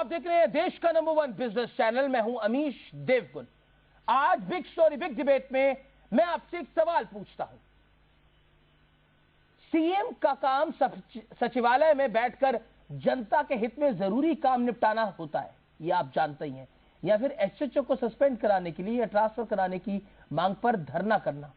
आप देख रहे हैं देश का नंबर 1 बिजनेस चैनल। मैं हूं अमीश देवगुन। आज बिग स्टोरी बिग डिबेट में मैं आपसे एक सवाल पूछता हूं। सीएम का काम सचिवालय में बैठकर जनता के हित में जरूरी काम निपटाना होता है, ये आप जानते ही हैं, या फिर एसएचओ को सस्पेंड कराने के लिए या ट्रांसफर कराने की मांग पर धरना करना।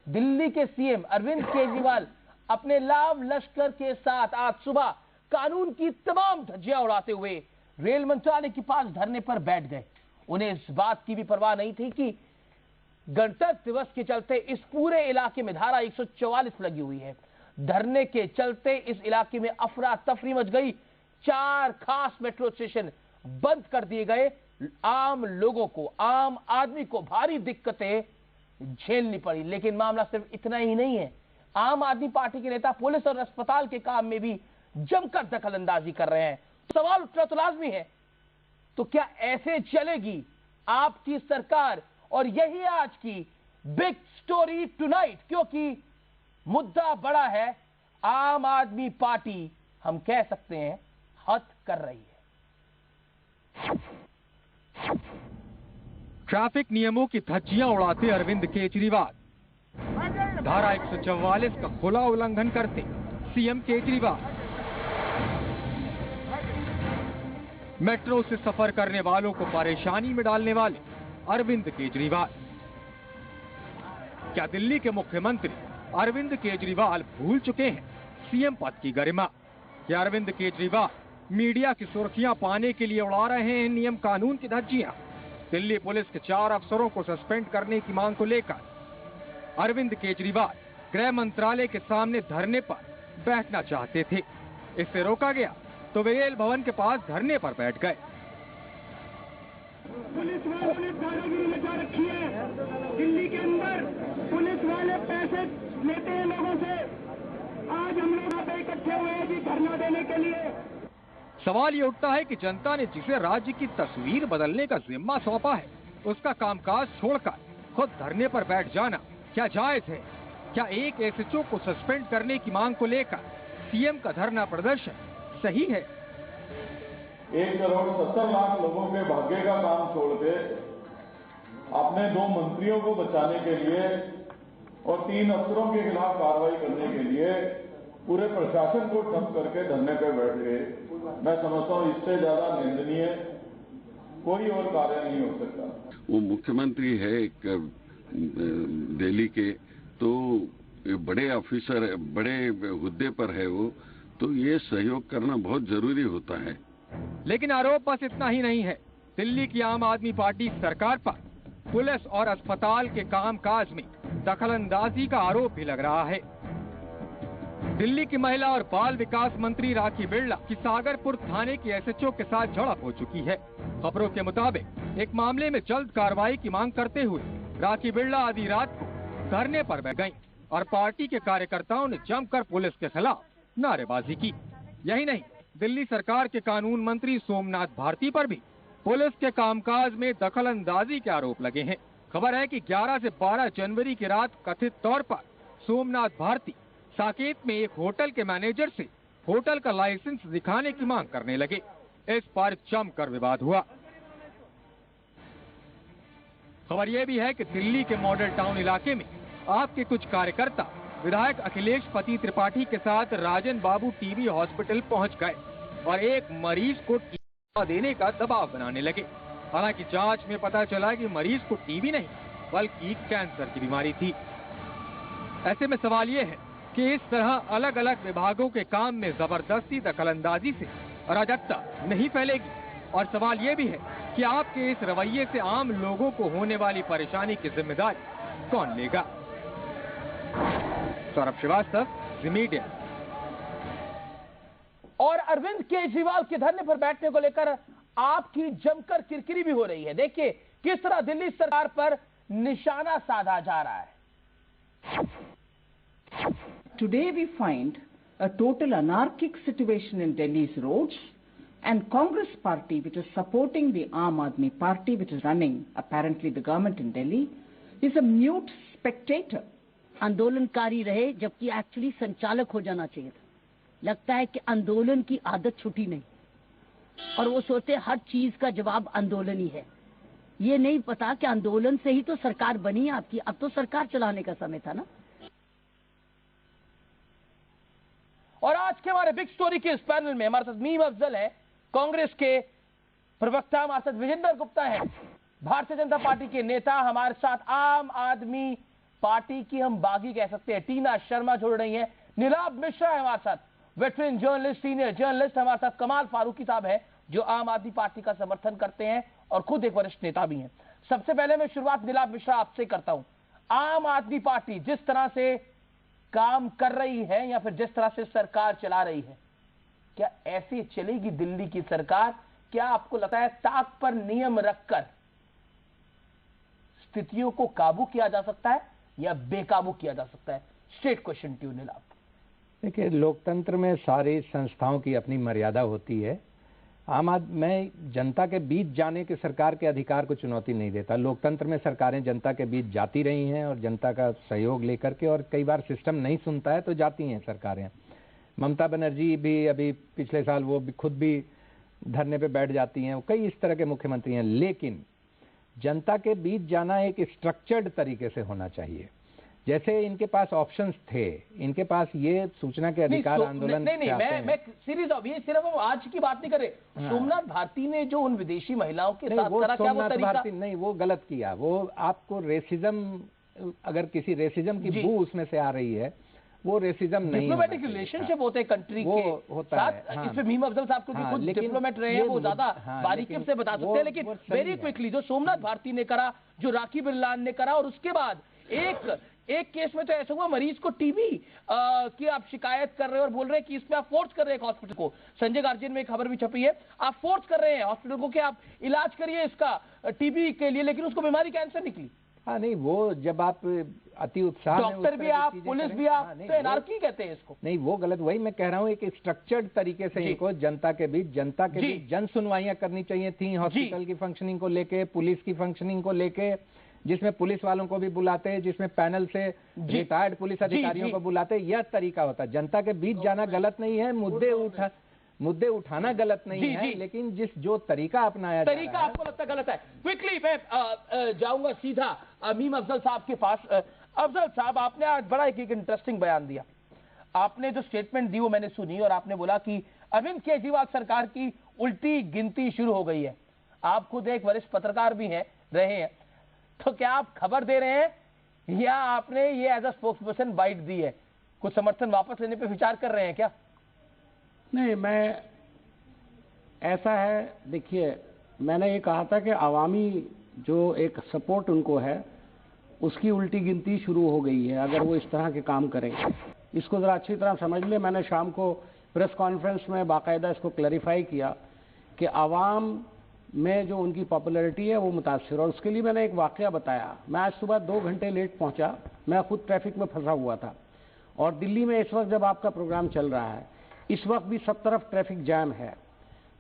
दिल्ली के सीएम अरविंद केजरीवाल अपने लाव लश्कर के साथ आज सुबह कानून की तमाम धज्जियां उड़ाते हुए रेल मंत्रालय के पास धरने पर बैठ गए। उन्हें इस बात की भी परवाह नहीं थी कि गणतंत्र दिवस के चलते इस पूरे इलाके में धारा 144 लगी हुई है। धरने के चलते इस इलाके में अफरा तफरी मच गई। 4 खास मेट्रो स्टेशन बंद कर दिए गए। आम लोगों को, आम आदमी को भारी दिक्कतें झेलनी पड़ी। लेकिन मामला सिर्फ इतना ही नहीं है। आम आदमी पार्टी के नेता पुलिस और अस्पताल के काम में भी जमकर दखलंदाजी कर रहे हैं। सवाल उठना तो लाजमी है, तो क्या ऐसे चलेगी आपकी सरकार? और यही आज की बिग स्टोरी टुनाइट, क्योंकि मुद्दा बड़ा है। आम आदमी पार्टी, हम कह सकते हैं, हद कर रही है। ट्रैफिक नियमों की धज्जियां उड़ाते अरविंद केजरीवाल। धारा 144 का खुला उल्लंघन करते सीएम केजरीवाल। मेट्रो से सफर करने वालों को परेशानी में डालने वाले अरविंद केजरीवाल। क्या दिल्ली के मुख्यमंत्री अरविंद केजरीवाल भूल चुके हैं सीएम पद की गरिमा? क्या अरविंद केजरीवाल मीडिया की सुर्खियां पाने के लिए उड़ा रहे हैं नियम कानून की धज्जियां? दिल्ली पुलिस के 4 अफसरों को सस्पेंड करने की मांग को लेकर अरविंद केजरीवाल गृह मंत्रालय के सामने धरने पर बैठना चाहते थे। इससे रोका गया तो वे रेल भवन के पास धरने पर बैठ गए। पुलिस वालों ने दादागिरी मचा रखी है। दिल्ली के अंदर पुलिस वाले पैसे लेते हैं लोगों से। आज हम लोग यहाँ पे इकट्ठे हुए हैं जी धरना देने के लिए। सवाल ये उठता है कि जनता ने जिसे राज्य की तस्वीर बदलने का जिम्मा सौंपा है, उसका कामकाज छोड़कर खुद धरने पर बैठ जाना क्या जायज है? क्या एक एसएचओ को सस्पेंड करने की मांग को लेकर सीएम का धरना प्रदर्शन सही है? 1 करोड़ 70 लाख लोगों के भाग्य का काम छोड़ के अपने 2 मंत्रियों को बचाने के लिए और 3 अफसरों के खिलाफ कार्रवाई करने के लिए पूरे प्रशासन को ठप करके धरने पर बैठ गए। मैं समझता हूं इससे ज्यादा निंदनीय कोई और कार्य नहीं हो सकता। वो मुख्यमंत्री है एक दिल्ली के, तो बड़े ऑफिसर, बड़े हुद्दे पर है वो, तो ये सहयोग करना बहुत जरूरी होता है। लेकिन आरोप बस इतना ही नहीं है। दिल्ली की आम आदमी पार्टी सरकार पर पुलिस और अस्पताल के कामकाज में दखलंदाजी का आरोप भी लग रहा है। दिल्ली की महिला और बाल विकास मंत्री राखी बिरला की सागरपुर थाने की एसएचओ के साथ झड़प हो चुकी है। खबरों के मुताबिक एक मामले में जल्द कार्रवाई की मांग करते हुए राखी बिरला आधी रात को धरने पर बैठ गईं और पार्टी के कार्यकर्ताओं ने जमकर पुलिस के खिलाफ नारेबाजी की। यही नहीं, दिल्ली सरकार के कानून मंत्री सोमनाथ भारती पर भी पुलिस के कामकाज में दखलंदाजी के आरोप लगे हैं। खबर है कि 11 से 12 जनवरी की रात कथित तौर पर सोमनाथ भारती साकेत में एक होटल के मैनेजर से होटल का लाइसेंस दिखाने की मांग करने लगे। इस पर जमकर विवाद हुआ। खबर यह भी है कि दिल्ली के मॉडल टाउन इलाके में आपके कुछ कार्यकर्ता विधायक अखिलेश पति त्रिपाठी के साथ राजन बाबू टीबी हॉस्पिटल पहुंच गए और एक मरीज को टीका देने का दबाव बनाने लगे। हालांकि जांच में पता चला कि मरीज को टीबी नहीं बल्कि कैंसर की बीमारी थी। ऐसे में सवाल ये है कि इस तरह अलग अलग विभागों के काम में जबरदस्ती दखलंदाजी से अराजकता नहीं फैलेगी? और सवाल ये भी है कि आपके इस रवैये से आम लोगों को होने वाली परेशानी की जिम्मेदारी कौन लेगा? सौरभ श्रीवास्तव, ज़ी मीडिया। और अरविंद केजरीवाल के धरने पर बैठने को लेकर आपकी जमकर किरकिरी भी हो रही है। देखिए किस तरह दिल्ली सरकार पर निशाना साधा जा रहा है। Today we find a total anarchic situation in Delhi's roads, and Congress party, which is supporting the Aam Aadmi party, which is running apparently the government in Delhi, is a mute spectator. आंदोलनकारी रहे जबकि actually संचालक हो जाना चाहिए था। लगता है कि आंदोलन की आदत छूटी नहीं। और वो सोचते हर चीज का जवाब आंदोलन ही है। ये नहीं पता कि आंदोलन से ही तो सरकार बनी आपकी, अब तो सरकार चलाने का समय था ना। और आज के हमारे बिग स्टोरी के इस पैनल में हमारे साथ मीम अफजल है, कांग्रेस के प्रवक्ता, हमारे साथ विजेंद्र गुप्ता है, भारतीय जनता पार्टी के नेता, हमारे साथ आम आदमी पार्टी की हम बागी कह सकते हैं टीना शर्मा जुड़ रही है, नीलाभ मिश्रा है हमारे साथ, वेटरन जर्नलिस्ट, सीनियर जर्नलिस्ट हमारे साथ कमाल फारूकी साहब है जो आम आदमी पार्टी का समर्थन करते हैं और खुद एक वरिष्ठ नेता भी हैं। सबसे पहले मैं शुरुआत नीलाभ मिश्रा आपसे करता हूं। आम आदमी पार्टी जिस तरह से काम कर रही है या फिर जिस तरह से सरकार चला रही है, क्या ऐसी चलेगी दिल्ली की सरकार? क्या आपको लगता है ताक पर नियम रखकर स्थितियों को काबू किया जा सकता है या बेकाबू किया जा सकता है? Straight question to Neelabh. देखिए, लोकतंत्र में सारी संस्थाओं की अपनी मर्यादा होती है। मैं जनता के बीच जाने के सरकार के अधिकार को चुनौती नहीं देता। लोकतंत्र में सरकारें जनता के बीच जाती रही हैं और जनता का सहयोग लेकर के, और कई बार सिस्टम नहीं सुनता है तो जाती हैं सरकारें। ममता बनर्जी भी अभी पिछले साल वो भी खुद भी धरने पे बैठ जाती हैं, कई इस तरह के मुख्यमंत्री हैं। लेकिन जनता के बीच जाना एक स्ट्रक्चर्ड तरीके से होना चाहिए। जैसे इनके पास ऑप्शंस थे, इनके पास ये सूचना के अधिकार आंदोलन नहीं, मैं सीरीज ऑफ ये सिर्फ आज की बात नहीं कर रहे। सोमनाथ भारती ने जो उन विदेशी महिलाओं के साथ करा, क्या वो तरीका? भारती नहीं, वो गलत किया। वो आपको रेसिज्म, अगर किसी रेसिज्म की बू उसमें से आ रही है, वो रेसिज्म नहीं। डिप्लोमेटिक रिलेशनशिप होते हैं कंट्री के साथ। इसमें मीम अफजल साहब को भी खुद डिप्लोमेट रहे हैं, वो ज्यादा बारीकी से बता सकते हैं। लेकिन वेरी क्विकली जो सोमनाथ भारती ने करा, जो राखी बिरलान ने करा, और उसके बाद एक केस में तो ऐसा हुआ मरीज को टीबी की आप शिकायत कर रहे हो और बोल रहे हैं कि इसमें आप फोर्स कर रहे हैं हॉस्पिटल को। संजय गार्जियन में एक खबर भी छपी है, आप फोर्स कर रहे हैं हॉस्पिटल को कि आप इलाज करिए इसका टीबी के लिए, लेकिन उसको बीमारी कैंसर निकली। हाँ नहीं, वो जब आप अति उत्साह, डॉक्टर भी आप, पुलिस भी आप, तो एनार्की कहते हैं इसको। नहीं, वो गलत। वही मैं कह रहा हूँ, एक स्ट्रक्चर्ड तरीके से इनको जनता के बीच जन सुनवाइयां करनी चाहिए थी, हॉस्पिटल की फंक्शनिंग को लेके, पुलिस की फंक्शनिंग को लेके, जिसमें पुलिस वालों को भी बुलाते हैं, जिसमें पैनल से रिटायर्ड पुलिस अधिकारियों को बुलाते हैं। यह तरीका होता है। जनता के बीच जाना गलत नहीं है, मुद्दे उठाना गलत नहीं है, लेकिन जो तरीका अपनाया तरीका आपको लगता है गलत है। क्विकली मैं जाऊंगा सीधा मीम अफजल साहब के पास। अफजल साहब, आपने आज बड़ा एक इंटरेस्टिंग बयान दिया। आपने जो स्टेटमेंट दी वो मैंने सुनी, और आपने बोला कि अरविंद केजरीवाल सरकार की उल्टी गिनती शुरू हो गई है। आप खुद एक वरिष्ठ पत्रकार भी रहे हैं, तो क्या आप खबर दे रहे हैं या आपने ये एज अ स्पोक्सपर्सन बाइट दी है? कुछ समर्थन वापस लेने पे विचार कर रहे हैं क्या? नहीं, मैं ऐसा है, देखिए, मैंने ये कहा था कि आवामी जो एक सपोर्ट उनको है उसकी उल्टी गिनती शुरू हो गई है अगर वो इस तरह के काम करेंगे। इसको जरा अच्छी तरह समझ ले। मैंने शाम को प्रेस कॉन्फ्रेंस में बाकायदा इसको क्लैरिफाई किया कि आवाम में जो उनकी पॉपुलैरिटी है वो मुतासिर, और उसके लिए मैंने एक वाकया बताया। मैं आज सुबह 2 घंटे लेट पहुंचा, मैं खुद ट्रैफिक में फंसा हुआ था, और दिल्ली में इस वक्त जब आपका प्रोग्राम चल रहा है, इस वक्त भी सब तरफ ट्रैफिक जैम है।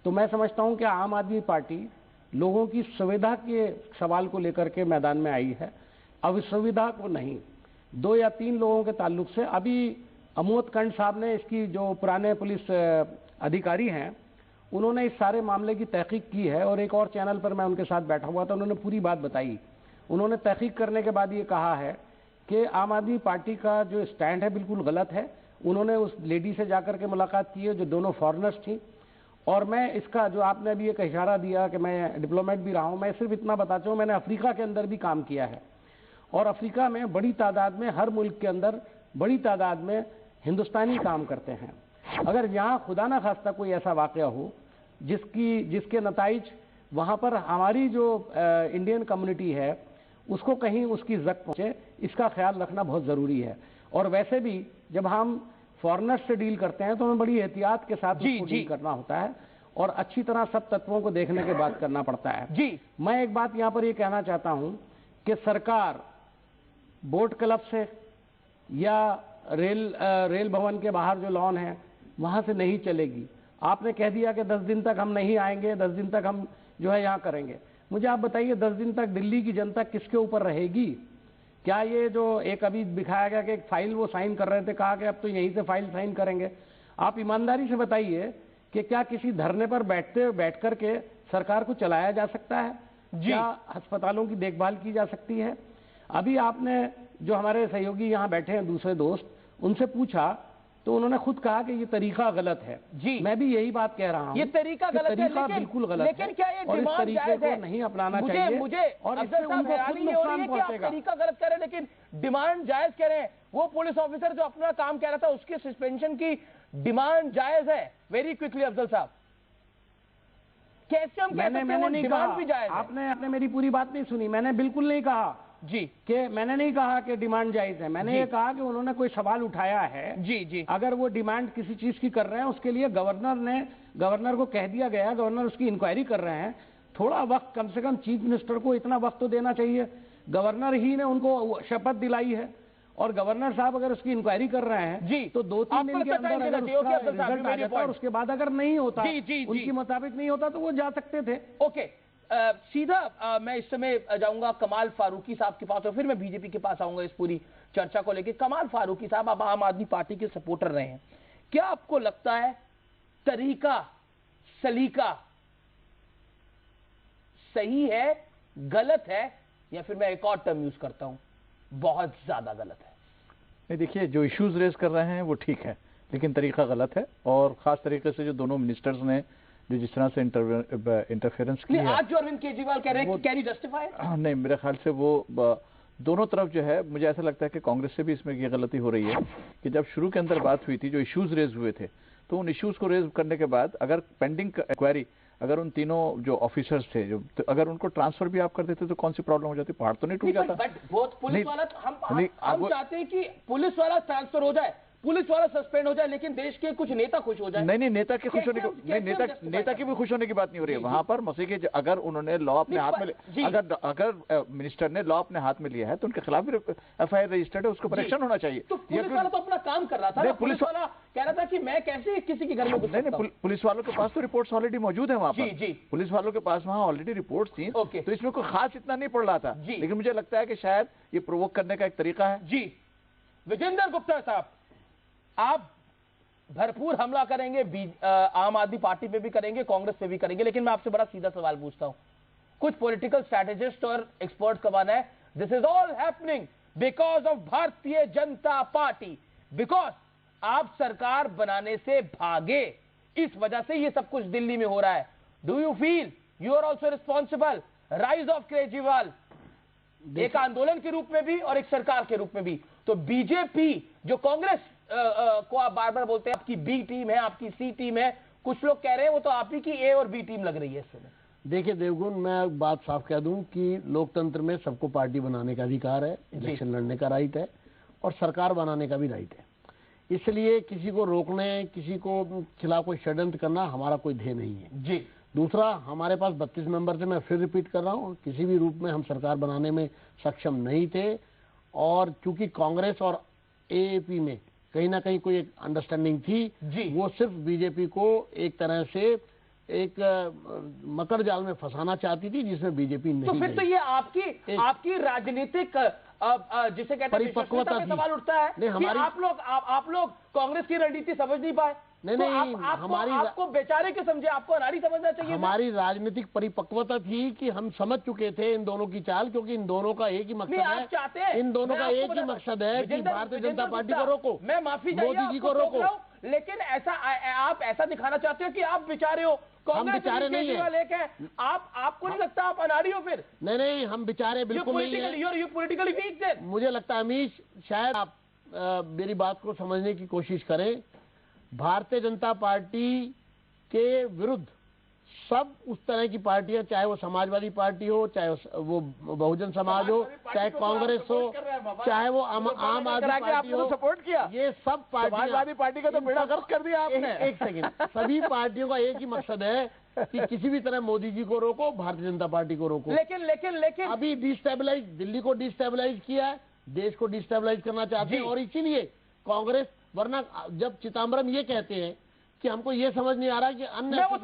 तो मैं समझता हूं कि आम आदमी पार्टी लोगों की सुविधा के सवाल को लेकर के मैदान में आई है, अब सुविधा को नहीं। 2 या 3 लोगों के ताल्लुक से अभी अमोद कंड साहब ने, इसकी जो पुराने पुलिस अधिकारी हैं, उन्होंने इस सारे मामले की तहकीक की है, और एक और चैनल पर मैं उनके साथ बैठा हुआ था, उन्होंने पूरी बात बताई। उन्होंने तहकीक करने के बाद ये कहा है कि आम आदमी पार्टी का जो स्टैंड है बिल्कुल गलत है। उन्होंने उस लेडी से जाकर के मुलाकात की है जो दोनों फॉरेनर्स थी, और मैं इसका जो आपने अभी एक इशारा दिया कि मैं डिप्लोमेट भी रहा हूं, मैं सिर्फ इतना बताता हूं, मैंने अफ्रीका के अंदर भी काम किया है, और अफ्रीका में बड़ी तादाद में, हर मुल्क के अंदर बड़ी तादाद में हिंदुस्तानी काम करते हैं। अगर यहाँ खुदा ना खास्ता कोई ऐसा वाकया हो जिसके नताइज वहाँ पर हमारी जो इंडियन कम्युनिटी है उसको कहीं उसकी जक पहुँचे, इसका ख्याल रखना बहुत ज़रूरी है। और वैसे भी जब हम फॉरेनर्स से डील करते हैं तो हमें बड़ी एहतियात के साथ उसको डील करना होता है, और अच्छी तरह सब तत्वों को देखने के बाद करना पड़ता है। मैं एक बात यहाँ पर ये कहना चाहता हूँ कि सरकार बोट क्लब से या रेल भवन के बाहर जो लॉन है वहाँ से नहीं चलेगी। आपने कह दिया कि 10 दिन तक हम नहीं आएंगे, 10 दिन तक हम जो है यहाँ करेंगे। मुझे आप बताइए, 10 दिन तक दिल्ली की जनता किसके ऊपर रहेगी? क्या ये जो एक अभी दिखाया गया कि एक फाइल वो साइन कर रहे थे, कहा कि अब तो यहीं से फाइल साइन करेंगे। आप ईमानदारी से बताइए कि क्या किसी धरने पर बैठ करके सरकार को चलाया जा सकता है, क्या अस्पतालों की देखभाल की जा सकती है। अभी आपने जो हमारे सहयोगी यहाँ बैठे हैं दूसरे दोस्त, उनसे पूछा तो उन्होंने खुद कहा कि ये तरीका गलत है। जी, मैं भी यही बात कह रहा हूँ, ये तरीका गलत है, बिल्कुल गलत है, लेकिन क्या ये और इस डिमांड तरीके जायज है? को नहीं अपनाना चाहिए। मुझे और इससे उनको खुद नुकसान पहुंचेगा। तरीका गलत कह रहे हैं लेकिन डिमांड जायज कह रहे हैं। वो पुलिस ऑफिसर जो अपना काम कह रहा था उसके सस्पेंशन की डिमांड जायज है। वेरी क्विकली अफजल साहब, कैसे हम कह सकते हैं वो डिमांड भी जायज है? आपने मेरी पूरी बात नहीं सुनी। मैंने बिल्कुल नहीं कहा जी कि मैंने नहीं कहा कि डिमांड जायज है। मैंने ये कहा कि उन्होंने कोई सवाल उठाया है। जी अगर वो डिमांड किसी चीज की कर रहे हैं, उसके लिए गवर्नर को कह दिया गया, गवर्नर उसकी इंक्वायरी कर रहे हैं। थोड़ा वक्त, कम से कम चीफ मिनिस्टर को इतना वक्त तो देना चाहिए। गवर्नर ही ने उनको शपथ दिलाई है और गवर्नर साहब अगर उसकी इंक्वायरी कर रहे हैं जी, तो 2-3 दिन के अंदर अगर उसका रिजल्ट आ जाता और उसके बाद अगर नहीं होता, उनकी मुताबिक नहीं होता, तो वो जा सकते थे। ओके, सीधा मैं इस समय जाऊंगा कमाल फारूकी साहब के पास और फिर मैं बीजेपी के पास आऊंगा इस पूरी चर्चा को लेकर। कमाल फारूकी साहब, आप आम आदमी पार्टी के सपोर्टर रहे हैं, क्या आपको लगता है तरीका, सलीका सही है, गलत है, या फिर मैं एक और टर्म यूज करता हूं, बहुत ज्यादा गलत है? नहीं, देखिए, जो इश्यूज रेज कर रहे हैं वो ठीक है, लेकिन तरीका गलत है। और खास तरीके से जो दोनों मिनिस्टर्स ने जो जिस तरह से इंटरफेरेंस की है। आज जो अरविंद केजरीवाल कह रहे हैं, कैन यू जस्टिफाई? नहीं, मेरे ख्याल से वो दोनों तरफ जो है, मुझे ऐसा लगता है कि कांग्रेस से भी इसमें ये गलती हो रही है कि जब शुरू के अंदर बात हुई थी, जो इश्यूज रेज हुए थे, तो उन इश्यूज को रेज करने के बाद अगर पेंडिंग इंक्वायरी, अगर उन तीनों जो ऑफिसर्स थे, जो तो अगर उनको ट्रांसफर भी आप कर देते तो कौन सी प्रॉब्लम हो जाती? पहाड़ तो नहीं टूट जाता। बट बहुत पुलिस वाला, हम चाहते हैं कि पुलिस वाला ट्रांसफर हो जाए, पुलिस वाला सस्पेंड हो जाए, लेकिन देश के कुछ नेता खुश हो जाए। नहीं, नेता के खुश होने की, नहीं, नेता की भी खुश होने की बात नहीं हो रही है। वहां पर मसीह के, अगर उन्होंने लॉ अपने हाथ में, अगर मिनिस्टर ने लॉ अपने हाथ में लिया है तो उनके खिलाफ भी एफआईआर रजिस्टर्ड है, उसको परीक्षण होना चाहिए। तो पुलिस वाला तो अपना काम कर रहा था, पुलिस वाला कह रहा था कि मैं कैसे किसी के घर में घुस सकता हूं। पुलिस वालों के पास तो रिपोर्ट्स ऑलरेडी मौजूद है वहां पर। पुलिस वालों के पास वहां ऑलरेडी रिपोर्ट्स थी, तो इसमें कोई खास इतना नहीं पड़ रहा था। लेकिन मुझे लगता है कि शायद ये प्रोवोक करने का एक तरीका है। जी, विजेंद्र गुप्ता साहब, आप भरपूर हमला करेंगे, आम आदमी पार्टी पे भी करेंगे, कांग्रेस पे भी करेंगे, लेकिन मैं आपसे बड़ा सीधा सवाल पूछता हूं। कुछ पॉलिटिकल स्ट्रैटेजिस्ट और एक्सपर्ट का मानना है this is all happening because of Bharatiya Janata party, because आप सरकार बनाने से भागे, इस वजह से ये सब कुछ दिल्ली में हो रहा है। Do you feel you are also responsible? Rise of Kejriwal एक आंदोलन के रूप में भी और एक सरकार के रूप में भी। तो बीजेपी, जो कांग्रेस को आप बार बार बोलते हैं आपकी बी टीम है, आपकी सी टीम है, कुछ लोग कह रहे हैं वो तो आप ही की ए और बी टीम लग रही है इस समय। देखिए देवगुण, मैं बात साफ कह दूं कि लोकतंत्र में सबको पार्टी बनाने का अधिकार है, इलेक्शन लड़ने का राइट है और सरकार बनाने का भी राइट है। इसलिए किसी को रोकने, किसी को खिलाफ कोई षड्यंत्र करना हमारा कोई ध्येय नहीं है जी। दूसरा, हमारे पास 32 मेंबर थे, मैं फिर रिपीट कर रहा हूं, किसी भी रूप में हम सरकार बनाने में सक्षम नहीं थे। और चूंकि कांग्रेस और एएपी में कहीं ना कहीं कोई एक अंडरस्टैंडिंग थी जी, वो सिर्फ बीजेपी को एक तरह से एक मकर जाल में फंसाना चाहती थी, जिसमें बीजेपी नहीं। तो फिर तो ये आपकी राजनीतिक जिसे कहते हैं परिपक्वता पे सवाल उठता है कि आप लोग कांग्रेस की रणनीति समझ नहीं पाए। नहीं, आपको बेचारे के समझे, आपको अनाड़ी समझना चाहिए। हमारी राजनीतिक परिपक्वता थी कि हम समझ चुके थे इन दोनों की चाल, क्योंकि इन दोनों का एक ही मकसद है, इन दोनों का एक ही मकसद है कि भारतीय जनता पार्टी को रोको, मैं माफी मोदी जी को रोको। लेकिन ऐसा आप ऐसा दिखाना चाहते हो कि आप बेचारे हो, हम बेचारे नहीं है। आपको नहीं लगता आप अनाड़ी हो? फिर नहीं, हम बेचारे बिल्कुल नहीं है। पॉलिटिकली वीक थे। मुझे लगता है अमीश, शायद आप मेरी बात को समझने की कोशिश करें। भारतीय जनता पार्टी के विरुद्ध सब उस तरह की पार्टियां, चाहे वो समाजवादी पार्टी हो, चाहे वो बहुजन समाज हो, चाहे कांग्रेस हो, चाहे वो आम आदमी पार्टी हो, सपोर्ट किया, ये सब समाजवादी पार्टी का तो बेड़ा गर्क कर दिया आपने। एक सेकंड, सभी पार्टियों का एक ही मकसद है कि किसी भी तरह मोदी जी को रोको, भारतीय जनता पार्टी को रोको। लेकिन अभी डिस्टेबलाइज, दिल्ली को डिस्टेबलाइज किया है, देश को डिस्टेबलाइज करना चाहते हैं। और इसीलिए कांग्रेस, वरना जब चिदम्बरम ये कहते हैं कि हमको ये समझ नहीं आ रहा कि अन्य, मैं वो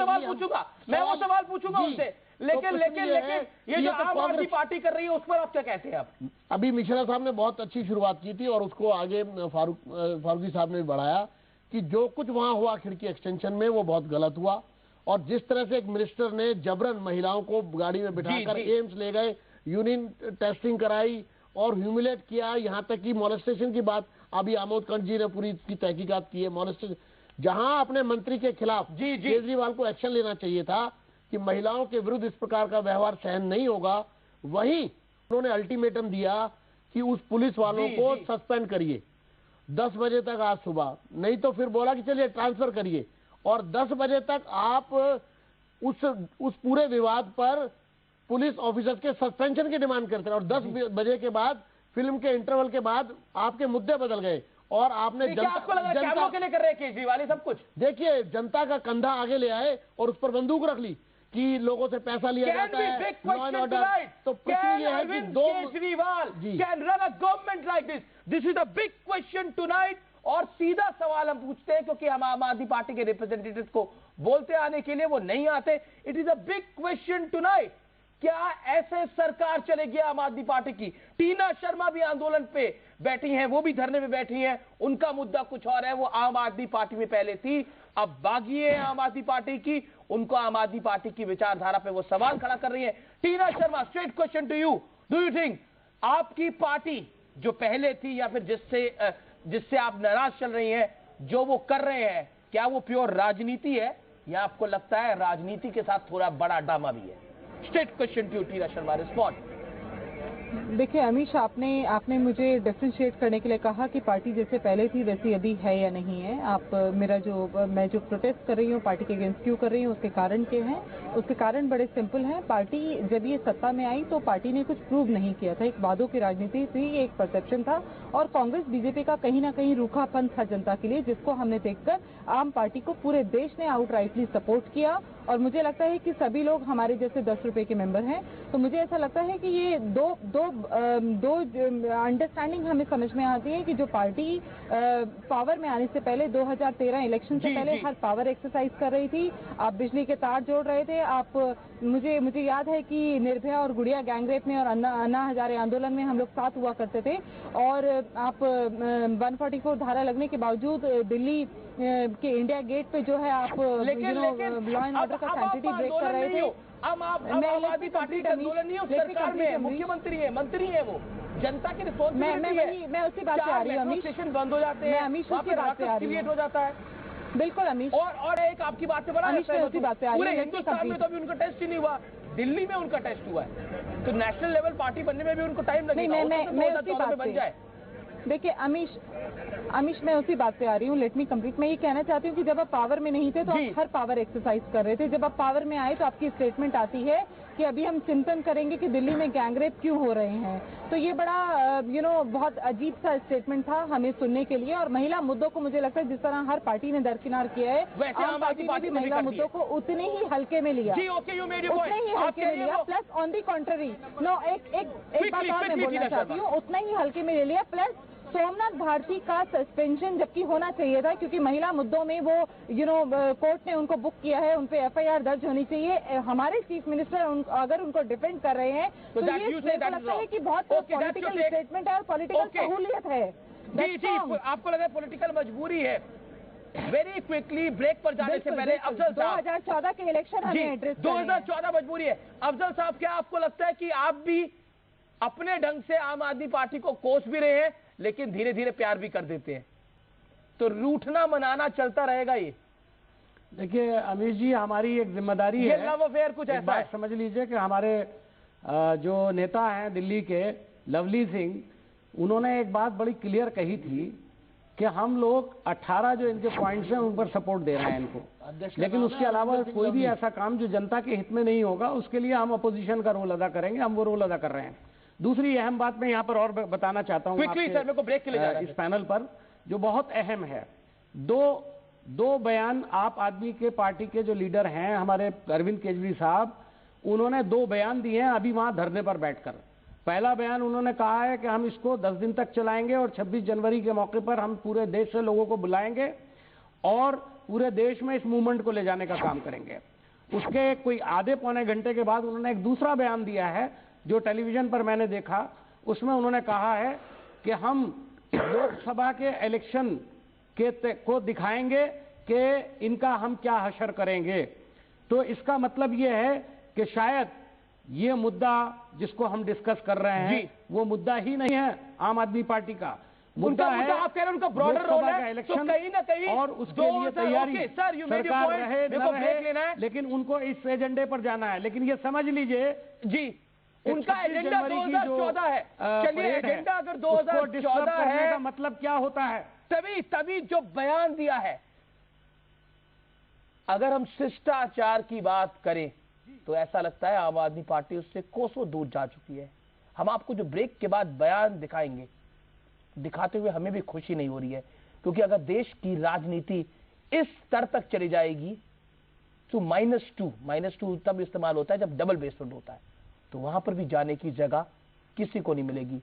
सवाल पूछूंगा उनसे, लेकिन ये जो आम आदमी पार्टी कर रही है उस पर आप क्या कहते हैं? आप अभी मिश्रा साहब ने बहुत अच्छी शुरुआत की थी और उसको आगे फारूकी साहब ने भी बढ़ाया कि जो कुछ वहां हुआ खिड़की एक्सटेंशन में वो बहुत गलत हुआ, और जिस तरह से एक मिनिस्टर ने जबरन महिलाओं को गाड़ी में बिठाकर एम्स ले गए, यूरिन टेस्टिंग कराई और ह्यूमिलेट किया, यहां तक कि मॉलेस्टेशन की बात अभी आमोद कंठ जी ने पूरी इसकी तहकीकात की है। मॉलेस्टेशन जहां अपने मंत्री के खिलाफ केजरीवाल को एक्शन लेना चाहिए था कि महिलाओं के विरुद्ध इस प्रकार का व्यवहार सहन नहीं होगा, वहीं उन्होंने अल्टीमेटम दिया कि उस पुलिस वालों को सस्पेंड करिए 10 बजे तक आज सुबह, नहीं तो फिर बोला कि चलिए ट्रांसफर करिए, और 10 बजे तक आप उस पूरे विवाद पर पुलिस ऑफिसर्स के सस्पेंशन की डिमांड करते हैं, और 10 बजे के बाद फिल्म के इंटरवल के बाद आपके मुद्दे बदल गए और आपने जनता के लिए कर रहे हैं केजरीवाल सब कुछ। देखिए, जनता का कंधा आगे ले आए और उस पर बंदूक रख ली कि लोगों से पैसा लिया जाता है, लॉ एंड ऑर्डर। तो प्रश्न ये है कि Kejriwal can run a government like this is a big question tonight. और सीधा सवाल हम पूछते हैं क्योंकि हम आम आदमी पार्टी के रिप्रेजेंटेटिव को बोलते आने के लिए वो नहीं आते। It is a big question tonight, क्या ऐसे सरकार चलेगी आम आदमी पार्टी की? टीना शर्मा भी आंदोलन पे बैठी हैं, वो भी धरने पे बैठी हैं, उनका मुद्दा कुछ और है, वो आम आदमी पार्टी में पहले थी, अब बागी है आम आदमी पार्टी की, उनको आम आदमी पार्टी की विचारधारा पे वो सवाल खड़ा कर रही है। Tina Sharma, straight question to you, do you think आपकी पार्टी जो पहले थी या फिर जिससे आप नाराज चल रही हैं, जो वो कर रहे हैं, क्या वो प्योर राजनीति है या आपको लगता है राजनीति के साथ थोड़ा बड़ा ड्रामा भी है? Straight question to Tina Sharma, respond. देखिए अमीश, आपने मुझे डिफरेंशिएट करने के लिए कहा कि पार्टी जैसे पहले थी वैसी अभी है या नहीं है। मैं जो प्रोटेस्ट कर रही हूँ पार्टी के अगेंस्ट क्यों कर रही हूँ, उसके कारण क्या हैं? उसके कारण बड़े सिंपल हैं। पार्टी जब ये सत्ता में आई तो पार्टी ने कुछ प्रूव नहीं किया था, एक वादों की राजनीति थी, एक परसेप्शन था, और कांग्रेस बीजेपी का कहीं ना कहीं रूखापन था जनता के लिए, जिसको हमने देखकर आम पार्टी को पूरे देश ने आउटराइटली सपोर्ट किया। और मुझे लगता है कि सभी लोग हमारे जैसे 10 रुपए के मेंबर हैं, तो मुझे ऐसा लगता है कि ये दो अंडरस्टैंडिंग हमें समझ में आती है कि जो पार्टी पावर में आने से पहले 2013 इलेक्शन से पहले हर पावर एक्सरसाइज कर रही थी, आप बिजली के तार जोड़ रहे थे, आप मुझे याद है कि निर्भया और गुड़िया गैंगरेप में और अन्ना हजारे आंदोलन में हम लोग साथ हुआ करते थे, और आप 144 धारा लगने के बावजूद दिल्ली के इंडिया गेट पे जो है आप लॉ एंड ऑर्डर का सैंक्टिटी ब्रेक कर रहे थे। आम आदमी पार्टी का आंदोलन नहीं, सरकार में मुख्यमंत्री है, मंत्री है, वो जनता की रिस्पॉन्सिबिलिटी है। मैं उसी बात पे आ रही हूँ अमीश, स्टेशन बंद हो जाते हैं, अमीश उसी बात पे आ रही हूँ, हो जाता है। बिल्कुल अमीश, और एक आपकी बात पे बड़ा उसी बात पे आ रही हूँ। पूरे हिंदुस्तान में तो अभी उनका टेस्ट ही नहीं हुआ, दिल्ली में उनका टेस्ट हुआ है, तो नेशनल लेवल पार्टी बनने में भी उनको टाइम लगेगा। मैं उसी बात बन जाए। देखिए अमीश मैं उसी बात पे आ रही हूँ, लेट मी कंप्लीट। मैं ये कहना चाहती हूँ कि जब आप पावर में नहीं थे तो आप हर पावर एक्सरसाइज कर रहे थे, जब आप पावर में आए तो आपकी स्टेटमेंट आती है कि अभी हम चिंतन करेंगे कि दिल्ली में गैंगरेप क्यों हो रहे हैं। तो ये बड़ा बहुत अजीब सा स्टेटमेंट था हमें सुनने के लिए। और महिला मुद्दों को मुझे लगता है जिस तरह हर पार्टी ने दरकिनार किया है, आम पार्टी ने भी महिला मुद्दों को उतने ही हल्के में लिया, उतने ही हल्के में लिया। प्लस ऑन दी कॉन्ट्ररी एक बात और मैं बोलना चाहती हूँ, उतना ही हल्के में ले लिया। प्लस सोमनाथ भारती का सस्पेंशन जबकि होना चाहिए था, क्योंकि महिला मुद्दों में वो कोर्ट ने उनको बुक किया है, उन पे एफआईआर दर्ज होनी चाहिए। हमारे चीफ मिनिस्टर अगर उनको डिफेंड कर रहे हैं तो ये लगता है कि बहुत पॉलिटिकल स्टेटमेंट है और पॉलिटिकल सहूलियत है। जी, आपको लगा पॉलिटिकल मजबूरी है? वेरी क्विकली ब्रेक पर जाने से पहले अफजल साहब, 2014 के इलेक्शन हमें एड्रेस 2014 मजबूरी है। अफजल साहब, क्या आपको लगता है कि आप भी अपने ढंग से आम आदमी पार्टी को कोस भी रहे हैं लेकिन धीरे धीरे प्यार भी कर देते हैं, तो रूठना मनाना चलता रहेगा? ये देखिए अमीश जी, हमारी एक जिम्मेदारी है, लव अफेयर कुछ ऐसा है, समझ लीजिए कि हमारे जो नेता हैं दिल्ली के लवली सिंह, उन्होंने एक बात बड़ी क्लियर कही थी कि हम लोग 18 जो इनके पॉइंट्स हैं उन पर सपोर्ट दे रहे हैं इनको, लेकिन उसके अलावा कोई भी ऐसा काम जो जनता के हित में नहीं होगा उसके लिए हम अपोजिशन का रोल अदा करेंगे। हम वो रोल अदा कर रहे हैं। दूसरी अहम बात मैं यहाँ पर और बताना चाहता हूँ इस पैनल पर, जो बहुत अहम है। दो बयान आप आदमी के पार्टी के जो लीडर हैं हमारे अरविंद केजरीवाल साहब, उन्होंने 2 बयान दिए हैं अभी वहां धरने पर बैठकर। पहला बयान उन्होंने कहा है कि हम इसको 10 दिन तक चलाएंगे और 26 जनवरी के मौके पर हम पूरे देश से लोगों को बुलाएंगे और पूरे देश में इस मूवमेंट को ले जाने का काम करेंगे। उसके कोई आधे पौने घंटे के बाद उन्होंने एक दूसरा बयान दिया है जो टेलीविजन पर मैंने देखा। उसमें उन्होंने कहा है कि हम लोकसभा के इलेक्शन को दिखाएंगे कि इनका हम क्या हशर करेंगे। तो इसका मतलब ये है कि शायद ये मुद्दा जिसको हम डिस्कस कर रहे हैं वो मुद्दा ही नहीं है आम आदमी पार्टी का। मुद्दा है आप कह रहे हैं उनका ब्रॉडर रोल है, इलेक्शन तो कहीं ना कहीं और उसके लिए तैयारी सर, सरकार रहे न रहे, लेकिन उनको इस एजेंडे पर जाना है। लेकिन ये समझ लीजिए जी, उनका एजेंडा 2014 है। चलिए, एजेंडा अगर 2014 है का मतलब क्या होता है? तभी जो बयान दिया है, अगर हम शिष्टाचार की बात करें तो ऐसा लगता है आम आदमी पार्टी उससे कोसों दूर जा चुकी है। हम आपको जो ब्रेक के बाद बयान दिखाएंगे, दिखाते हुए हमें भी खुशी नहीं हो रही है, क्योंकि अगर देश की राजनीति इस स्तर तक चली जाएगी तो -2 तब इस्तेमाल होता है जब डबल बेसमेंट होता है, तो वहां पर भी जाने की जगह किसी को नहीं मिलेगी।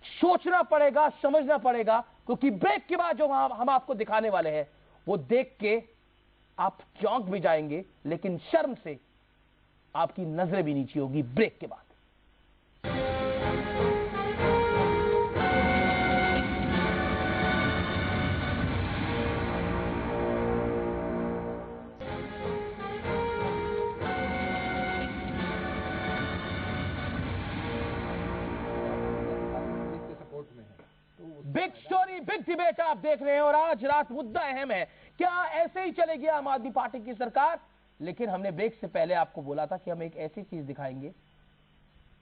सोचना पड़ेगा, समझना पड़ेगा, क्योंकि ब्रेक के बाद जो हम आपको दिखाने वाले हैं वो देख के आप चौंक भी जाएंगे, लेकिन शर्म से आपकी नजरें भी नीचे होगी ब्रेक के बाद। बिग स्टोरी, बिग डिबेट आप देख रहे हैं और आज रात मुद्दा अहम है, क्या ऐसे ही चलेगी आम आदमी पार्टी की सरकार? लेकिन हमने ब्रेक से पहले आपको बोला था कि हम एक ऐसी चीज दिखाएंगे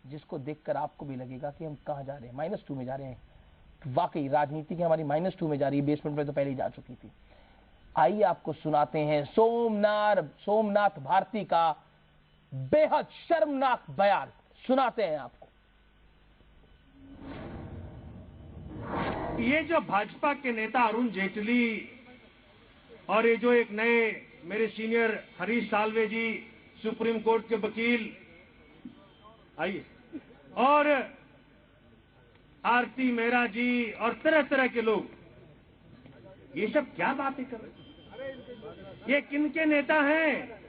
जिसको देखकर आपको भी लगेगा कि हम कहां जा रहे हैं, -2 में जा रहे हैं। वाकई राजनीति की हमारी -2 में जा रही है, बेसमेंट में तो पहले ही जा चुकी थी। आइए आपको सुनाते हैं सोमनाथ भारती का बेहद शर्मनाक बयान, सुनाते हैं आपको। ये जो भाजपा के नेता अरुण जेटली और ये जो एक नए मेरे सीनियर हरीश साल्वे जी, सुप्रीम कोर्ट के वकील, आइए, और आरती मेहरा जी और तरह तरह के लोग, ये सब क्या बातें कर रहे हैं? ये किनके नेता हैं?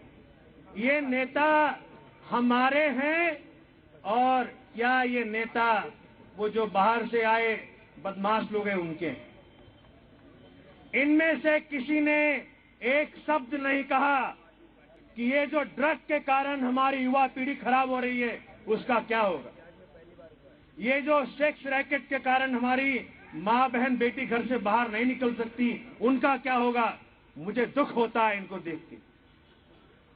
ये नेता हमारे हैं, और क्या ये नेता वो जो बाहर से आए बदमाश लोग हैं उनके? इनमें से किसी ने एक शब्द नहीं कहा कि ये जो ड्रग के कारण हमारी युवा पीढ़ी खराब हो रही है उसका क्या होगा, ये जो सेक्स रैकेट के कारण हमारी माँ बहन बेटी घर से बाहर नहीं निकल सकती उनका क्या होगा। मुझे दुख होता है इनको देख के,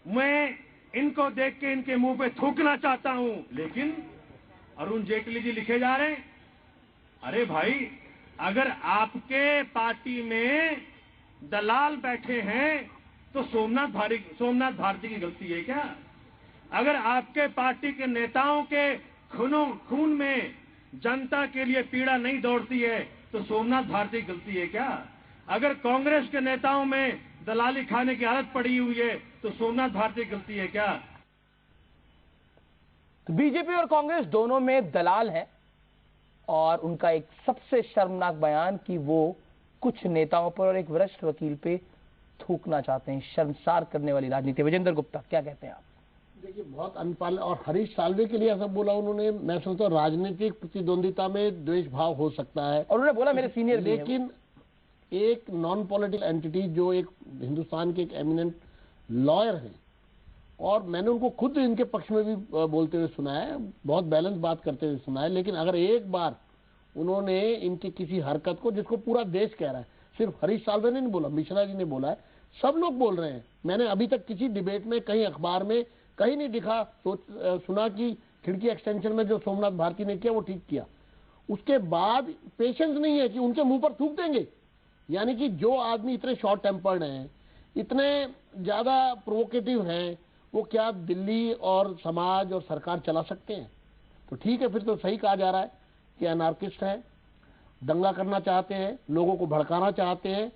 मैं इनको देख के इनके मुंह पे थूकना चाहता हूं, लेकिन अरुण जेटली जी लिखे जा रहे हैं, अरे भाई, अगर आपके पार्टी में दलाल बैठे हैं तो सोमनाथ भारती की गलती है क्या? अगर आपके पार्टी के नेताओं के खून में जनता के लिए पीड़ा नहीं दौड़ती है तो सोमनाथ भारती की गलती है क्या? अगर कांग्रेस के नेताओं में दलाली खाने की आदत पड़ी हुई है तो सोमनाथ भारती की गलती है क्या? तो बीजेपी और कांग्रेस दोनों में दलाल है, और उनका एक सबसे शर्मनाक बयान कि वो कुछ नेताओं पर और एक वरिष्ठ वकील पे थूकना चाहते हैं। शर्मसार करने वाली राजनीति। विजेंद्र गुप्ता, क्या कहते हैं आप? देखिए, बहुत अनपाल, और हरीश साल्वे के लिए ऐसा बोला उन्होंने, मैं सोचता हूँ राजनीतिक प्रतिद्वंदिता में द्वेष भाव हो सकता है, और उन्होंने बोला मेरे सीनियर, लेकिन एक नॉन पॉलिटिकल एंटिटी जो एक हिंदुस्तान के एक एमिनेंट लॉयर हैं, और मैंने उनको खुद इनके पक्ष में भी बोलते हुए सुना है, बहुत बैलेंस बात करते हुए सुना है, लेकिन अगर एक बार उन्होंने इनकी किसी हरकत को, जिसको पूरा देश कह रहा है, सिर्फ हरीश साल्वे ने नहीं बोला, मिश्रा जी ने बोला है, सब लोग बोल रहे हैं, मैंने अभी तक किसी डिबेट में, कहीं अखबार में कहीं नहीं दिखा सुना कि खिड़की एक्सटेंशन में जो सोमनाथ भारती ने किया वो ठीक किया। उसके बाद पेशेंस नहीं है कि उनके मुंह पर थूक देंगे। यानी कि जो आदमी इतने शॉर्ट टेम्पर्ड हैं, इतने ज्यादा प्रोवोकेटिव हैं, वो क्या दिल्ली और समाज और सरकार चला सकते हैं? तो ठीक है, फिर तो सही कहा जा रहा है कि अनार्किस्ट है, दंगा करना चाहते हैं, लोगों को भड़काना चाहते हैं,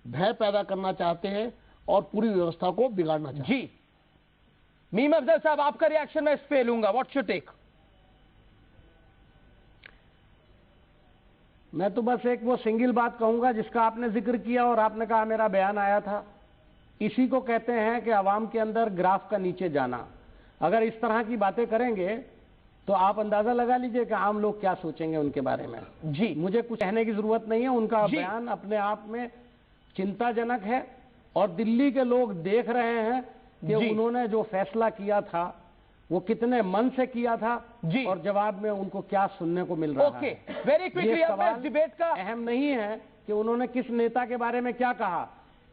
भय पैदा करना चाहते हैं और पूरी व्यवस्था को बिगाड़ना चाहते हैं। जी, मीम अफजल साहब, आपका रिएक्शन मैं इस पे लूंगा, व्हाट्स योर टेक? मैं तो बस एक वो सिंगल बात कहूंगा जिसका आपने जिक्र किया और आपने कहा मेरा बयान आया था, इसी को कहते हैं कि आवाम के अंदर ग्राफ का नीचे जाना। अगर इस तरह की बातें करेंगे तो आप अंदाजा लगा लीजिए कि आम लोग क्या सोचेंगे उनके बारे में। जी, मुझे कुछ कहने की जरूरत नहीं है, उनका बयान अपने आप में चिंताजनक है और दिल्ली के लोग देख रहे हैं कि उन्होंने जो फैसला किया था वो कितने मन से किया था और जवाब में उनको क्या सुनने को मिल रहा है। वेरी क्विकली सवाल डिबेट का अहम नहीं है कि उन्होंने किस नेता के बारे में क्या कहा,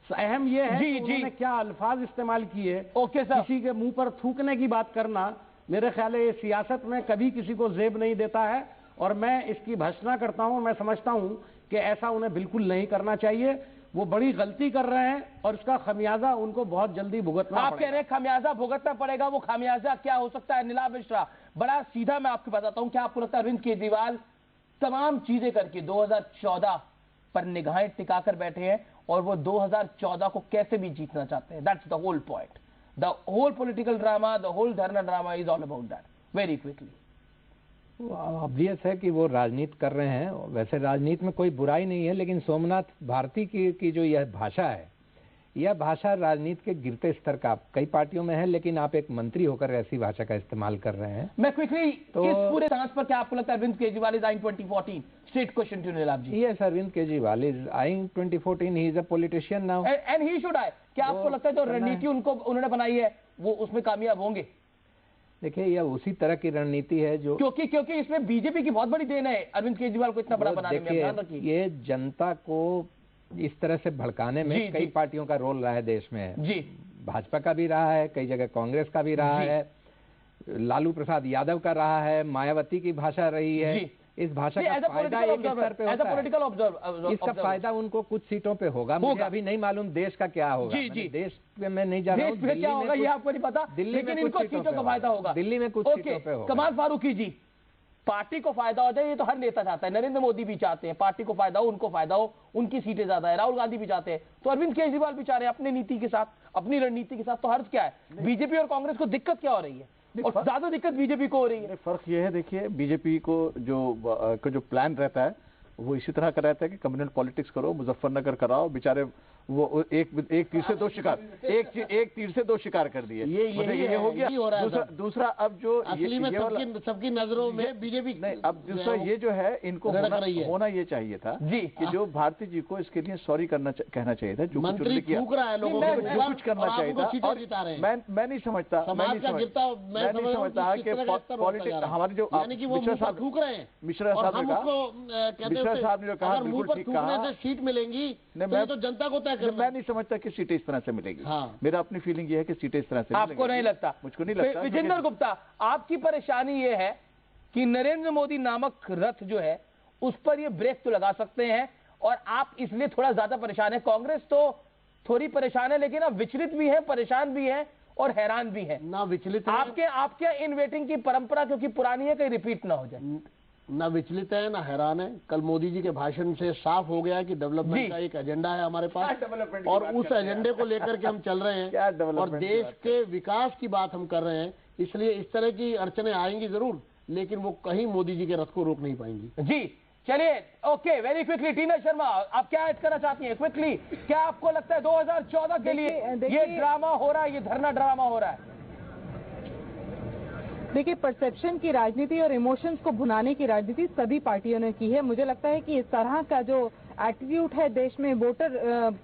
अहम यह है कि उन्होंने क्या अल्फाज इस्तेमाल किए। किसी के मुंह पर थूकने की बात करना मेरे ख्याल है ये सियासत में कभी किसी को जेब नहीं देता है और मैं इसकी भर्त्सना करता हूं। मैं समझता हूं कि ऐसा उन्हें बिल्कुल नहीं करना चाहिए। वो बड़ी गलती कर रहे हैं और इसका खमियाजा उनको बहुत जल्दी भुगतना आप कह रहे हैं खमियाजा भुगतना पड़ेगा। वो खमियाजा क्या हो सकता है? नीलाभ मिश्रा, बड़ा सीधा मैं आपको बताता हूं। क्या आपको लगता है अरविंद केजरीवाल तमाम चीजें करके 2014 पर निगाहें टिकाकर बैठे हैं और वो 2014 को कैसे भी जीतना चाहते हैं? That's the whole point. The whole political drama, the whole dharna drama is all about that. Very quickly, obvious है कि वो राजनीति कर रहे हैं। वैसे राजनीति में कोई बुराई नहीं है, लेकिन सोमनाथ भारती की जो यह भाषा है, यह भाषा राजनीति के गिरते स्तर का कई पार्टियों में है, लेकिन आप एक मंत्री होकर ऐसी भाषा का इस्तेमाल कर रहे हैं। मैं क्विकली इस पूरे सांस पर क्या आपको लगता है Arvind Kejriwal is eyeing 2014? Straight question to Neelabh ji. Yes, Arvind Kejriwal is eyeing 2014। He is a politician now and he should eye. क्या आपको लगता है जो रणनीति उन्होंने बनाई है वो उसमें कामयाब होंगे? देखिए, यह उसी तरह की रणनीति है जो क्योंकि इसमें बीजेपी की बहुत बड़ी देन है अरविंद केजरीवाल को इतना बड़ा बनाने में। ध्यान रखिए, ये जनता को इस तरह से भड़काने में कई पार्टियों का रोल रहा है देश में। भाजपा का भी रहा है, कई जगह कांग्रेस का भी रहा है, लालू प्रसाद यादव का रहा है, मायावती की भाषा रही है। इस भाषा का फायदा एक स्तर पे होता है। इसका फायदा उनको कुछ सीटों पे होगा। मुझे अभी नहीं मालूम देश का क्या होगा। देश में मैं नहीं जा रहा हूँ। क्या होगा ये आपको नहीं पता, लेकिन इनको सीटों का फायदा होगा। दिल्ली में कुछ सीटों पे होगा। कमाल फारूकी जी, पार्टी को फायदा हो जाए ये तो हर नेता चाहता है। नरेंद्र मोदी भी चाहते हैं पार्टी को फायदा हो, उनको फायदा हो, उनकी सीटें ज्यादा है। राहुल गांधी भी चाहते हैं, तो अरविंद केजरीवाल भी चाह रहे हैं अपनी नीति के साथ, अपनी रणनीति के साथ। तो हर्ज क्या है? बीजेपी और कांग्रेस को दिक्कत क्या हो रही है? और ज्यादा दिक्कत बीजेपी को हो रही है। फर्क ये है, देखिए, बीजेपी को जो प्लान रहता है वो इसी तरह का रहता है कि कम्युनल पॉलिटिक्स करो, मुजफ्फरनगर कराओ। बेचारे वो एक तीर से दो शिकार, एक तीर से दो शिकार कर दिए। ये हो गया। दूसरा अब जो असली में सबकी नजरों में बीजेपी नहीं, अब दूसरा ये जो है इनको होना ये चाहिए था कि जो भारती जी को इसके लिए सॉरी कहना चाहिए था। जो मंत्री थूक रहा है लोगों को, जो कुछ करना चाहिए था। और मैं नहीं समझता कि पॉलिटिक्स हमारे जो मिश्रा साहब थूक रहे हैं, मिश्रा साहब ने जो कहा बिल्कुल ठीक कहा, सीट मिलेंगी तो जनता को। मैं नहीं समझता कि सीटें इस तरह से मिलेगी। मेरा अपनी फीलिंग ये है कि सीटें इस तरह से आपको नहीं लगता? मुझको नहीं लगता। विजेंद्र गुप्ता, आपकी परेशानी ये है कि नरेंद्र मोदी नामक रथ जो है उस पर ये ब्रेक तो लगा सकते हैं और आप इसलिए थोड़ा ज्यादा परेशान है। कांग्रेस तो थोड़ी परेशान है, लेकिन अब विचलित भी है, परेशान भी है और हैरान भी है। ना विचलित आपके इन वेटिंग की परंपरा क्योंकि पुरानी है, कहीं रिपीट ना हो जाए। ना विचलित है ना हैरान है। कल मोदी जी के भाषण से साफ हो गया कि डेवलपमेंट का एक एजेंडा है हमारे पास और उस एजेंडे को लेकर के हम चल रहे हैं और देश के विकास की बात हम कर रहे हैं। इसलिए इस तरह की अड़चने आएंगी जरूर, लेकिन वो कहीं मोदी जी के रथ को रोक नहीं पाएंगी। जी चलिए, ओके, वेरी क्विकली टीना शर्मा, आप क्या ऐड करना चाहती हैं क्विकली? क्या आपको लगता है 2014 के लिए ये ड्रामा हो रहा है, ये धरना ड्रामा हो रहा है? देखिए, परसेप्शन की राजनीति और इमोशंस को भुनाने की राजनीति सभी पार्टियों ने की है। मुझे लगता है कि इस तरह का जो एटीट्यूड है देश में वोटर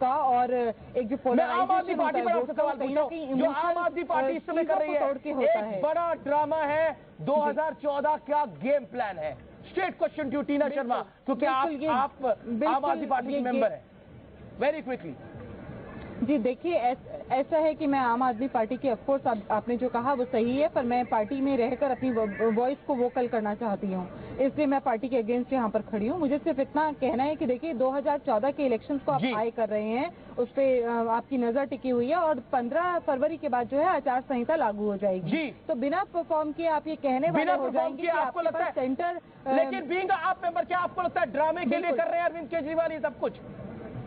का और एक जो आम आदमी पार्टी पर आपसे सवाल पूछता हूं, जो आम आदमी पार्टी इस समय कर रही है, एक बड़ा ड्रामा है, 2014 का गेम प्लान है। Straight question to Tina Sharma, क्योंकि आप आम आदमी पार्टी के मेंबर हैं। वेरी क्विकली जी, देखिए, ऐसा है कि मैं आम आदमी पार्टी की, ऑफ कोर्स आपने जो कहा वो सही है, पर मैं पार्टी में रहकर अपनी वॉइस को वोकल करना चाहती हूँ, इसलिए मैं पार्टी के अगेंस्ट यहाँ पर खड़ी हूँ। मुझे सिर्फ इतना कहना है कि देखिए 2014 के इलेक्शंस को आप आए कर रहे हैं, उस पर आपकी नजर टिकी हुई है और 15 फरवरी के बाद जो है आचार संहिता लागू हो जाएगी। तो बिना परफॉर्म किए आप ये कहने वाले हो जाएंगे कि आपको लगता है सेंटर, लेकिन बीइंग आप मेंबर, क्या आपको लगता है ड्रामे के लिए कर रहे हैं अरविंद केजरीवाल ये सब कुछ?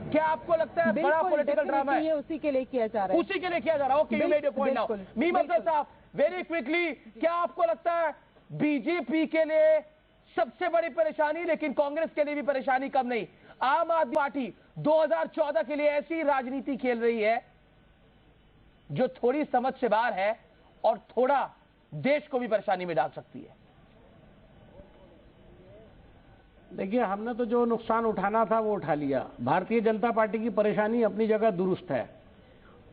क्या आपको लगता है बड़ा पॉलिटिकल ड्रामा है? उसी के लिए किया जा रहा है, उसी के लिए किया जा रहा है। Okay, you made your point now. Meme Afzal साहब, वेरी क्विकली, क्या आपको लगता है बीजेपी के लिए सबसे बड़ी परेशानी, लेकिन कांग्रेस के लिए भी परेशानी कम नहीं, आम आदमी पार्टी 2014 के लिए ऐसी राजनीति खेल रही है जो थोड़ी समझ से बाहर है और थोड़ा देश को भी परेशानी में डाल सकती है? देखिए, हमने तो जो नुकसान उठाना था वो उठा लिया। भारतीय जनता पार्टी की परेशानी अपनी जगह दुरुस्त है।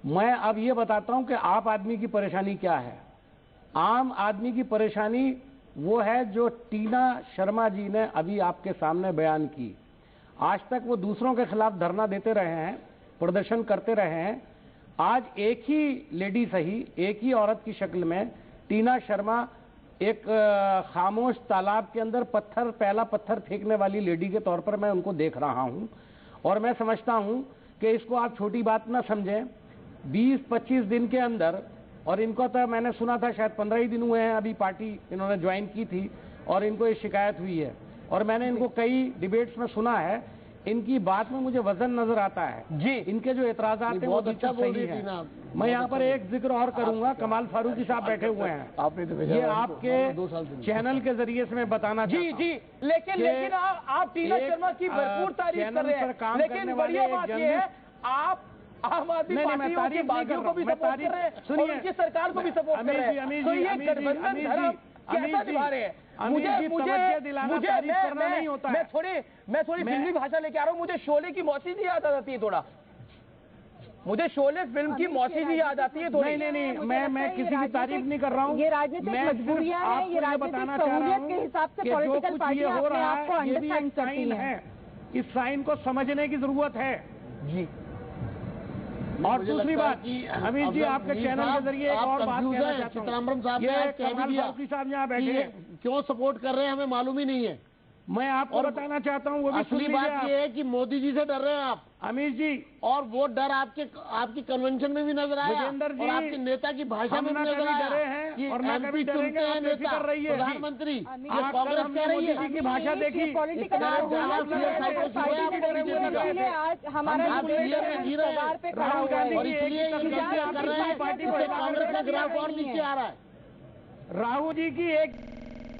मैं अब ये बताता हूं कि आप आदमी की परेशानी क्या है। आम आदमी की परेशानी वो है जो टीना शर्मा जी ने अभी आपके सामने बयान की। आज तक वो दूसरों के खिलाफ धरना देते रहे हैं, प्रदर्शन करते रहे हैं। आज एक ही लेडी सही, एक ही औरत की शक्ल में टीना शर्मा एक खामोश तालाब के अंदर पहला पत्थर फेंकने वाली लेडी के तौर पर मैं उनको देख रहा हूं। और मैं समझता हूं कि इसको आप छोटी बात ना समझें। 20-25 दिन के अंदर, और इनको तो मैंने सुना था शायद 15 ही दिन हुए हैं अभी पार्टी इन्होंने ज्वाइन की थी और इनको ये शिकायत हुई है। और मैंने इनको कई डिबेट्स में सुना है, इनकी बात में मुझे वजन नजर आता है जी। इनके जो एतराजात हैं वो अच्छा सही है। मैं यहाँ पर एक जिक्र और करूंगा, कमाल फारूकी साहब बैठे हुए हैं, आपने तो ये आपके चैनल के जरिए से मैं बताना जी जी। लेकिन आप टीना शर्मा की भरपूर तारीफ कर रहे हैं, लेकिन बढ़िया बात ये है आप आम आदमी पार्टी की बागियों को भी सपोर्ट कर रहे हैं और उनकी सरकार को भी सपोर्ट कर रहे हैं। तो ये गठबंधन धर्म कैसा निभा रहे हैं? मैं थोड़ी फिल्मी भाषा लेके आ रहा हूँ। मुझे शोले की मौसी जी याद आ जाती है थोड़ा, मुझे शोले फिल्म की मौसी जी याद आती है थोड़ी। नहीं, मैं किसी की तारीफ नहीं कर रहा हूँ। ये राजनीतिक मजबूरियां हैं, ये राजनीतिक सहूलियत के हिसाब से पॉलिटिकल पार्टियां अपने आप को अंडरस्टैंड करती हैं। इस साइन को समझने की जरूरत है जी। और दूसरी बात, अमित जी आपके चैनल के जरिए एक और बात कहना चाहता हूं। चिदम्बरम साहब ने कह दिया साहब यहाँ बैठे क्यों सपोर्ट कर रहे हैं हमें मालूम ही नहीं है। मैं आपको बताना चाहता हूँ, वो भी असली बात ये है कि मोदी जी से डर रहे हैं आप अमित जी, और वो डर आपकी कन्वेंशन में भी नजर आया और आपके नेता की भाषा में भी नजर आया कि एमपी चुनते हैं नेता प्रधानमंत्री, कांग्रेस कह रही है की भाषा देखी। आज हमारा और इसलिए कर रहे हैं, कांग्रेस का ग्राफ और नीचे आ रहा है। राहुल जी की एक